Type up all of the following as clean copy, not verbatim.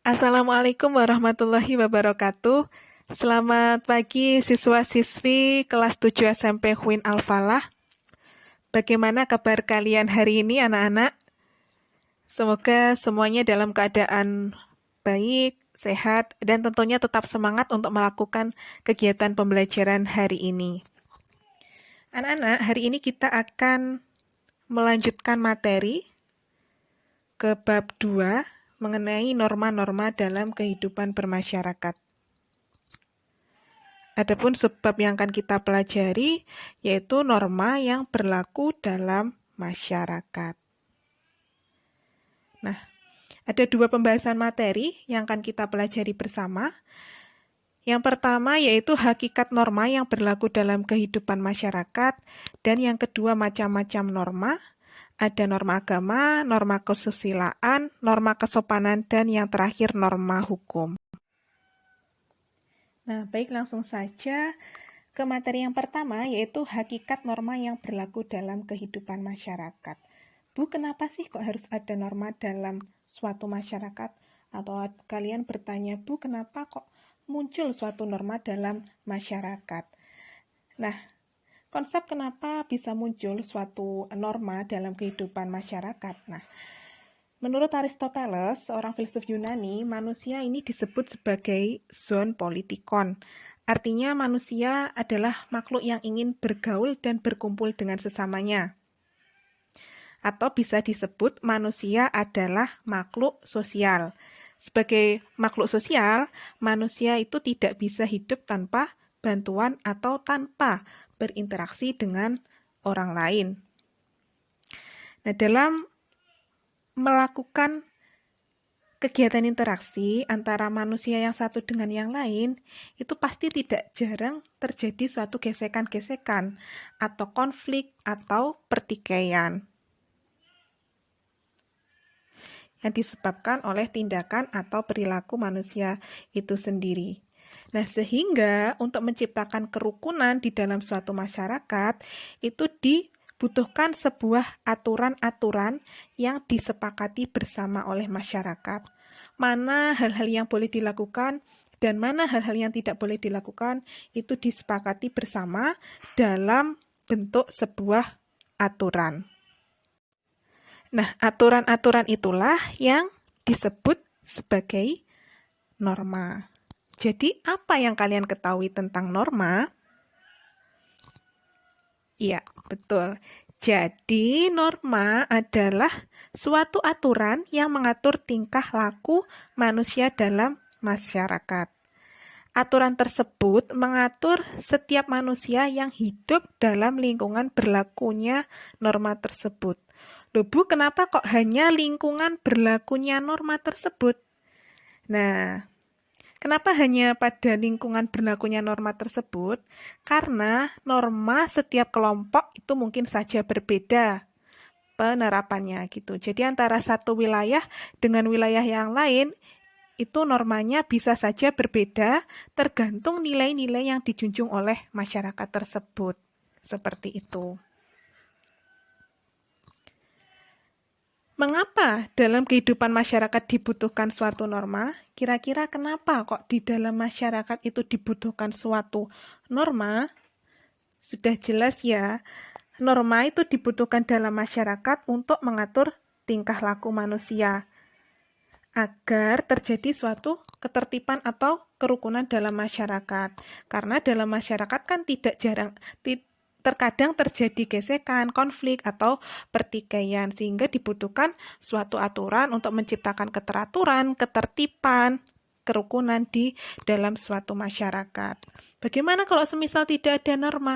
Assalamualaikum warahmatullahi wabarakatuh. Selamat pagi siswa-siswi kelas 7 SMP Huin Al-Falah. Bagaimana kabar kalian hari ini anak-anak? Semoga semuanya dalam keadaan baik, sehat, dan tentunya tetap semangat untuk melakukan kegiatan pembelajaran hari ini. Anak-anak, hari ini kita akan melanjutkan materi ke bab 2 mengenai norma-norma dalam kehidupan bermasyarakat. Adapun sebab yang akan kita pelajari yaitu norma yang berlaku dalam masyarakat. Nah, ada 2 pembahasan materi yang akan kita pelajari bersama. Yang pertama yaitu hakikat norma yang berlaku dalam kehidupan masyarakat, dan yang kedua macam-macam norma. Ada norma agama, norma kesusilaan, norma kesopanan, dan yang terakhir norma hukum. Nah, baik, langsung saja ke materi yang pertama, yaitu hakikat norma yang berlaku dalam kehidupan masyarakat. Bu, kenapa sih kok harus ada norma dalam suatu masyarakat? Atau kalian bertanya, Bu, kenapa kok muncul suatu norma dalam masyarakat? Nah, konsep kenapa bisa muncul suatu norma dalam kehidupan masyarakat. Nah, menurut Aristoteles, seorang filsuf Yunani, manusia ini disebut sebagai zoon politikon. Artinya manusia adalah makhluk yang ingin bergaul dan berkumpul dengan sesamanya. Atau bisa disebut manusia adalah makhluk sosial. Sebagai makhluk sosial, manusia itu tidak bisa hidup tanpa bantuan atau tanpa berinteraksi dengan orang lain. Nah, dalam melakukan kegiatan interaksi antara manusia yang satu dengan yang lain, itu pasti tidak jarang terjadi suatu gesekan-gesekan atau konflik atau pertikaian yang disebabkan oleh tindakan atau perilaku manusia itu sendiri. Nah, sehingga untuk menciptakan kerukunan di dalam suatu masyarakat, itu dibutuhkan sebuah aturan-aturan yang disepakati bersama oleh masyarakat. Mana hal-hal yang boleh dilakukan dan mana hal-hal yang tidak boleh dilakukan, itu disepakati bersama dalam bentuk sebuah aturan. Nah, aturan-aturan itulah yang disebut sebagai norma. Jadi, apa yang kalian ketahui tentang norma? Iya, betul. Jadi, norma adalah suatu aturan yang mengatur tingkah laku manusia dalam masyarakat. Aturan tersebut mengatur setiap manusia yang hidup dalam lingkungan berlakunya norma tersebut. Loh Bu, kenapa kok hanya lingkungan berlakunya norma tersebut? Nah, kenapa hanya pada lingkungan berlakunya norma tersebut? Karena norma setiap kelompok itu mungkin saja berbeda penerapannya gitu. Jadi antara satu wilayah dengan wilayah yang lain, itu normanya bisa saja berbeda tergantung nilai-nilai yang dijunjung oleh masyarakat tersebut. Seperti itu. Mengapa dalam kehidupan masyarakat dibutuhkan suatu norma? Kira-kira kenapa kok di dalam masyarakat itu dibutuhkan suatu norma? Sudah jelas ya, norma itu dibutuhkan dalam masyarakat untuk mengatur tingkah laku manusia, agar terjadi suatu ketertiban atau kerukunan dalam masyarakat. Karena dalam masyarakat kan terkadang terjadi gesekan, konflik, atau pertikaian, sehingga dibutuhkan suatu aturan untuk menciptakan keteraturan, ketertiban, kerukunan di dalam suatu masyarakat. Bagaimana kalau semisal tidak ada norma?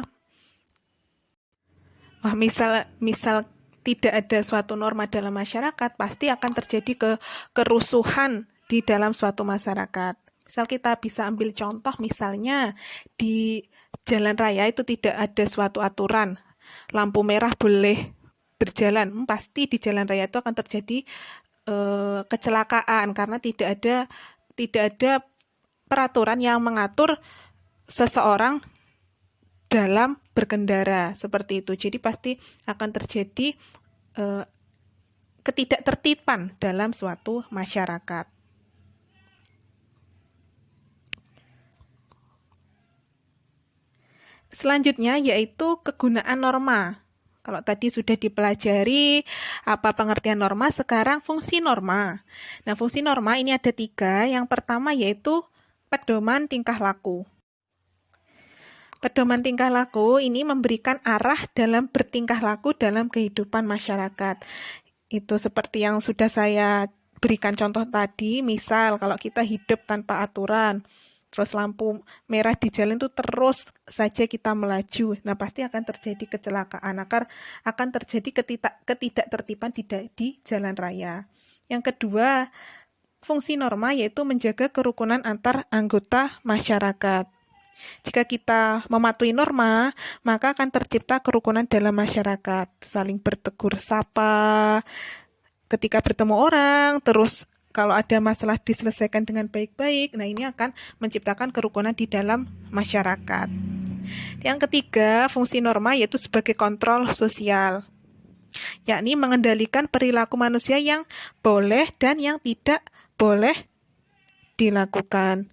Wah, misal tidak ada suatu norma dalam masyarakat, pasti akan terjadi kerusuhan di dalam suatu masyarakat. Misal kita bisa ambil contoh, misalnya di jalan raya itu tidak ada suatu aturan, lampu merah boleh berjalan, pasti di jalan raya itu akan terjadi kecelakaan karena tidak ada peraturan yang mengatur seseorang dalam berkendara seperti itu. Jadi pasti akan terjadi ketidaktertiban dalam suatu masyarakat. Selanjutnya yaitu kegunaan norma. Kalau tadi sudah dipelajari apa pengertian norma, sekarang fungsi norma. Nah, fungsi norma ini ada 3. Yang pertama yaitu pedoman tingkah laku. Pedoman tingkah laku ini memberikan arah dalam bertingkah laku dalam kehidupan masyarakat. Itu seperti yang sudah saya berikan contoh tadi, misal kalau kita hidup tanpa aturan, terus lampu merah di jalan itu terus saja kita melaju, nah pasti akan terjadi kecelakaan, akan terjadi ketidaktertiban di jalan raya. Yang kedua, fungsi norma yaitu menjaga kerukunan antar anggota masyarakat. Jika kita mematuhi norma, maka akan tercipta kerukunan dalam masyarakat, saling bertegur sapa, ketika bertemu orang, terus kalau ada masalah diselesaikan dengan baik-baik. Nah, ini akan menciptakan kerukunan di dalam masyarakat. Yang ketiga, fungsi norma yaitu sebagai kontrol sosial, yakni mengendalikan perilaku manusia yang boleh dan yang tidak boleh dilakukan.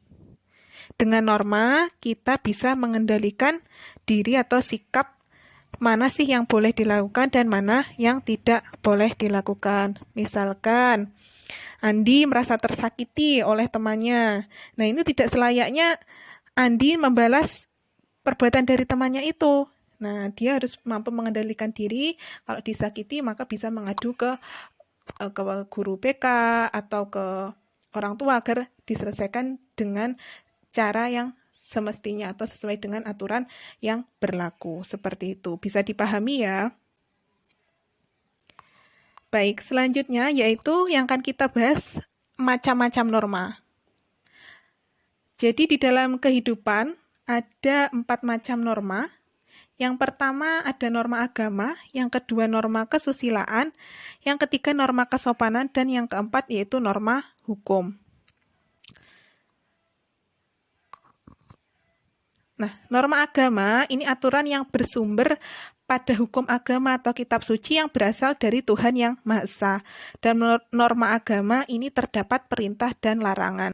Dengan norma, kita bisa mengendalikan diri atau sikap mana sih yang boleh dilakukan dan mana yang tidak boleh dilakukan. Misalkan, Andi merasa tersakiti oleh temannya. Nah, ini tidak selayaknya Andi membalas perbuatan dari temannya itu. Nah, dia harus mampu mengendalikan diri. Kalau disakiti, maka bisa mengadu ke guru BK atau ke orang tua agar diselesaikan dengan cara yang semestinya atau sesuai dengan aturan yang berlaku. Seperti itu. Bisa dipahami ya? Baik, selanjutnya yaitu yang akan kita bahas macam-macam norma. Jadi di dalam kehidupan ada 4 macam norma. Yang pertama ada norma agama, yang kedua norma kesusilaan, yang ketiga norma kesopanan, dan yang keempat yaitu norma hukum. Nah, norma agama ini aturan yang bersumber pada hukum agama atau kitab suci yang berasal dari Tuhan Yang Maha Esa. Dan norma agama ini terdapat perintah dan larangan.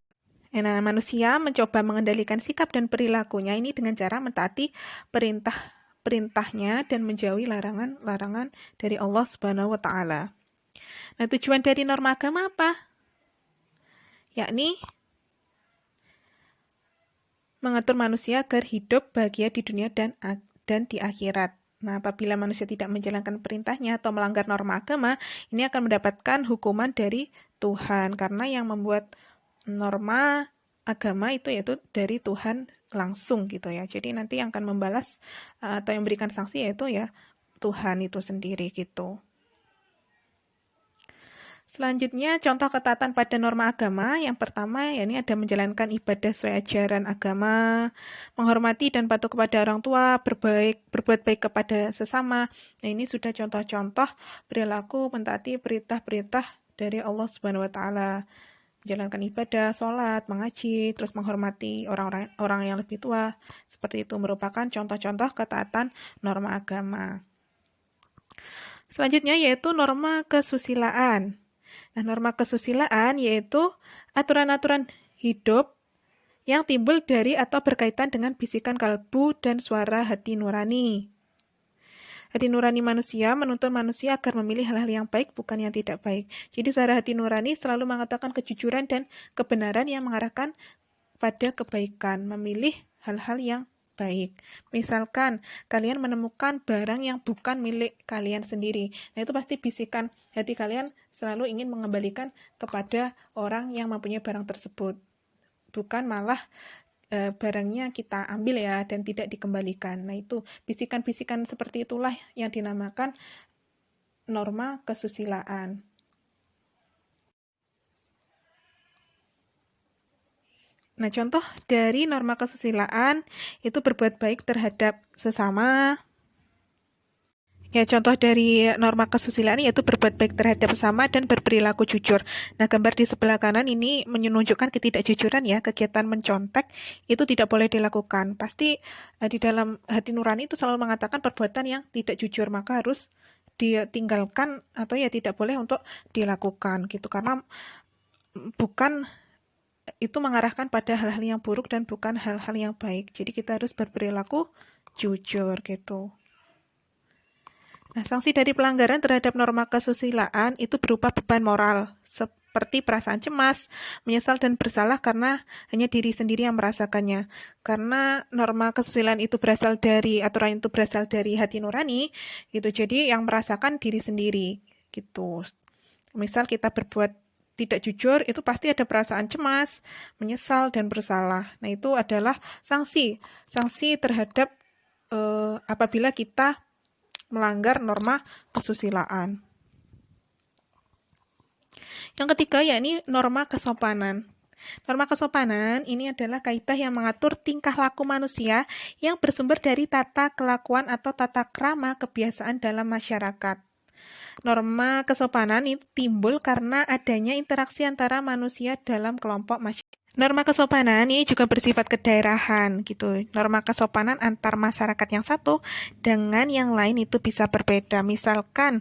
Nah, manusia mencoba mengendalikan sikap dan perilakunya ini dengan cara mentaati perintahnya dan menjauhi larangan-larangan dari Allah Subhanahu wa taala. Nah, tujuan dari norma agama apa? Yakni mengatur manusia agar hidup bahagia di dunia dan di akhirat. Nah, apabila manusia tidak menjalankan perintahnya atau melanggar norma agama, ini akan mendapatkan hukuman dari Tuhan, karena yang membuat norma agama itu yaitu dari Tuhan langsung gitu ya. Jadi nanti yang akan membalas atau yang memberikan sanksi yaitu ya Tuhan itu sendiri gitu. Selanjutnya, contoh ketaatan pada norma agama. Yang pertama, yakni ada menjalankan ibadah sesuai ajaran agama, menghormati dan patuh kepada orang tua, berbuat baik kepada sesama. Nah, ini sudah contoh-contoh perilaku mentaati perintah-perintah dari Allah Subhanahu wa taala. Menjalankan ibadah, sholat, mengaji, terus menghormati orang yang lebih tua. Seperti itu merupakan contoh-contoh ketaatan norma agama. Selanjutnya yaitu norma kesusilaan. Nah, norma kesusilaan yaitu aturan-aturan hidup yang timbul dari atau berkaitan dengan bisikan kalbu dan suara hati nurani. Hati nurani manusia menuntun manusia agar memilih hal-hal yang baik, bukan yang tidak baik. Jadi suara hati nurani selalu mengatakan kejujuran dan kebenaran yang mengarahkan pada kebaikan, memilih hal-hal yang baik. Misalkan kalian menemukan barang yang bukan milik kalian sendiri. Nah, itu pasti bisikan hati kalian selalu ingin mengembalikan kepada orang yang mempunyai barang tersebut. Bukan malah barangnya kita ambil ya dan tidak dikembalikan. Nah, itu bisikan-bisikan seperti itulah yang dinamakan norma kesusilaan. Nah, contoh dari norma kesusilaan itu berbuat baik terhadap sesama. Ya, contoh dari norma kesusilaan yaitu berbuat baik terhadap sesama dan berperilaku jujur. Nah, gambar di sebelah kanan ini menunjukkan ketidakjujuran ya, kegiatan mencontek itu tidak boleh dilakukan. Pasti di dalam hati nurani itu selalu mengatakan perbuatan yang tidak jujur, maka harus ditinggalkan atau ya tidak boleh untuk dilakukan gitu, karena bukan itu mengarahkan pada hal-hal yang buruk dan bukan hal-hal yang baik. Jadi kita harus berperilaku jujur gitu. Nah, sanksi dari pelanggaran terhadap norma kesusilaan itu berupa beban moral, seperti perasaan cemas, menyesal dan bersalah karena hanya diri sendiri yang merasakannya. Karena norma kesusilaan itu berasal dari, aturan itu berasal dari hati nurani, gitu. Jadi yang merasakan diri sendiri, gitu. Misal kita berbuat tidak jujur, itu pasti ada perasaan cemas, menyesal, dan bersalah. Nah, itu adalah sanksi. Sanksi terhadap apabila kita melanggar norma kesusilaan. Yang ketiga yakni norma kesopanan. Norma kesopanan ini adalah kaidah yang mengatur tingkah laku manusia yang bersumber dari tata kelakuan atau tata krama kebiasaan dalam masyarakat. Norma kesopanan itu timbul karena adanya interaksi antara manusia dalam kelompok masyarakat. Norma kesopanan ini juga bersifat kedaerahan gitu. Norma kesopanan antar masyarakat yang satu dengan yang lain itu bisa berbeda. Misalkan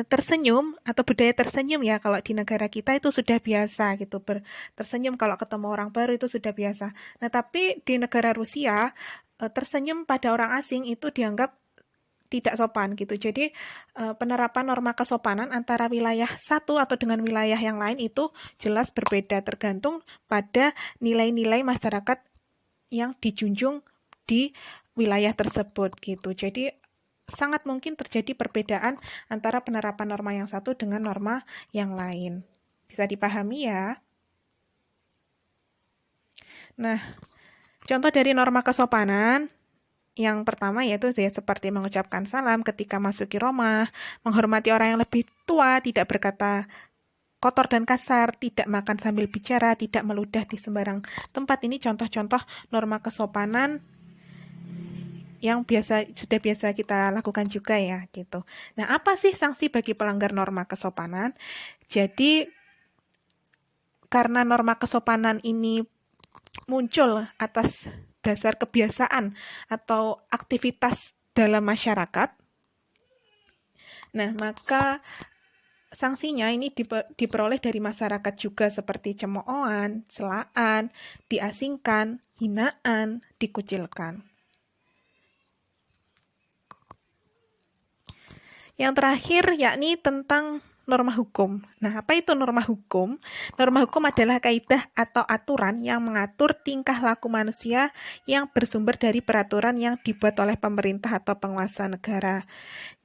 tersenyum atau budaya tersenyum ya, kalau di negara kita itu sudah biasa gitu. Tersenyum kalau ketemu orang baru itu sudah biasa. Nah, tapi di negara Rusia tersenyum pada orang asing itu dianggap tidak sopan gitu. Jadi penerapan norma kesopanan antara wilayah satu atau dengan wilayah yang lain itu jelas berbeda tergantung pada nilai-nilai masyarakat yang dijunjung di wilayah tersebut gitu. Jadi sangat mungkin terjadi perbedaan antara penerapan norma yang satu dengan norma yang lain. Bisa dipahami ya? Nah, contoh dari norma kesopanan yang pertama yaitu seperti mengucapkan salam ketika masuki rumah, menghormati orang yang lebih tua, tidak berkata kotor dan kasar, tidak makan sambil bicara, tidak meludah di sembarang tempat. Ini contoh-contoh norma kesopanan yang sudah biasa kita lakukan juga ya gitu. Nah, apa sih sanksi bagi pelanggar norma kesopanan? Jadi karena norma kesopanan ini muncul atas dasar kebiasaan atau aktivitas dalam masyarakat. Nah, maka sanksinya ini diperoleh dari masyarakat juga seperti cemoohan, celaan, diasingkan, hinaan, dikucilkan. Yang terakhir yakni tentang norma hukum. Nah, apa itu norma hukum? Norma hukum adalah kaidah atau aturan yang mengatur tingkah laku manusia yang bersumber dari peraturan yang dibuat oleh pemerintah atau penguasa negara.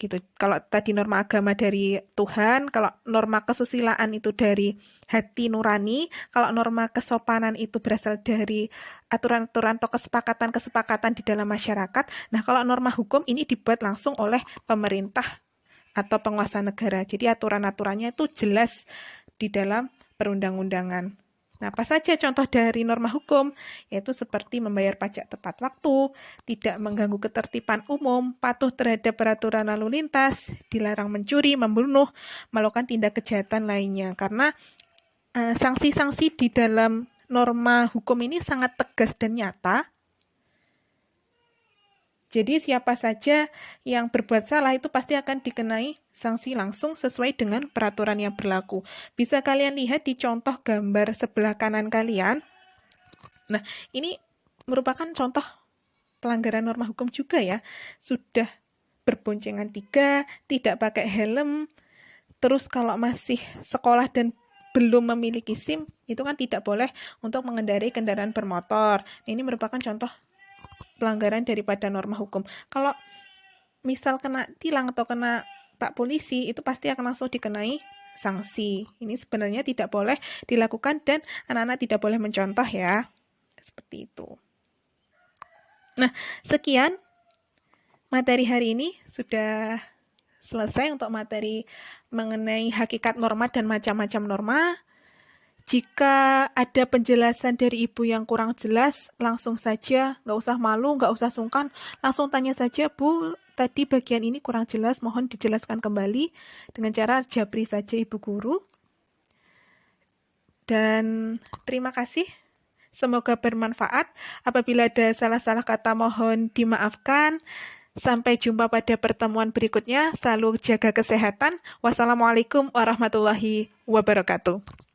Gitu. Kalau tadi norma agama dari Tuhan, kalau norma kesusilaan itu dari hati nurani, kalau norma kesopanan itu berasal dari aturan-aturan atau kesepakatan-kesepakatan di dalam masyarakat. Nah, kalau norma hukum ini dibuat langsung oleh pemerintah atau penguasa negara. Jadi aturan-aturannya itu jelas di dalam perundang-undangan. Nah, apa saja contoh dari norma hukum? Yaitu seperti membayar pajak tepat waktu, tidak mengganggu ketertiban umum, patuh terhadap peraturan lalu lintas, dilarang mencuri, membunuh, melakukan tindak kejahatan lainnya. Karena sanksi-sanksi di dalam norma hukum ini sangat tegas dan nyata. Jadi siapa saja yang berbuat salah itu pasti akan dikenai sanksi langsung sesuai dengan peraturan yang berlaku. Bisa kalian lihat di contoh gambar sebelah kanan kalian. Nah, ini merupakan contoh pelanggaran norma hukum juga ya. Sudah berboncengan 3, tidak pakai helm, terus kalau masih sekolah dan belum memiliki SIM, itu kan tidak boleh untuk mengendarai kendaraan bermotor. Ini merupakan contoh pelanggaran daripada norma hukum. Kalau misal kena tilang atau kena Pak Polisi, itu pasti akan langsung dikenai sanksi. Ini sebenarnya tidak boleh dilakukan dan anak-anak tidak boleh mencontoh ya. Seperti itu. Nah, sekian materi hari ini sudah selesai untuk materi mengenai hakikat norma dan macam-macam norma. Jika ada penjelasan dari Ibu yang kurang jelas, langsung saja, nggak usah malu, nggak usah sungkan, langsung tanya saja, Bu, tadi bagian ini kurang jelas, mohon dijelaskan kembali dengan cara japri saja Ibu Guru. Dan terima kasih, semoga bermanfaat. Apabila ada salah-salah kata mohon dimaafkan. Sampai jumpa pada pertemuan berikutnya, selalu jaga kesehatan. Wassalamualaikum warahmatullahi wabarakatuh.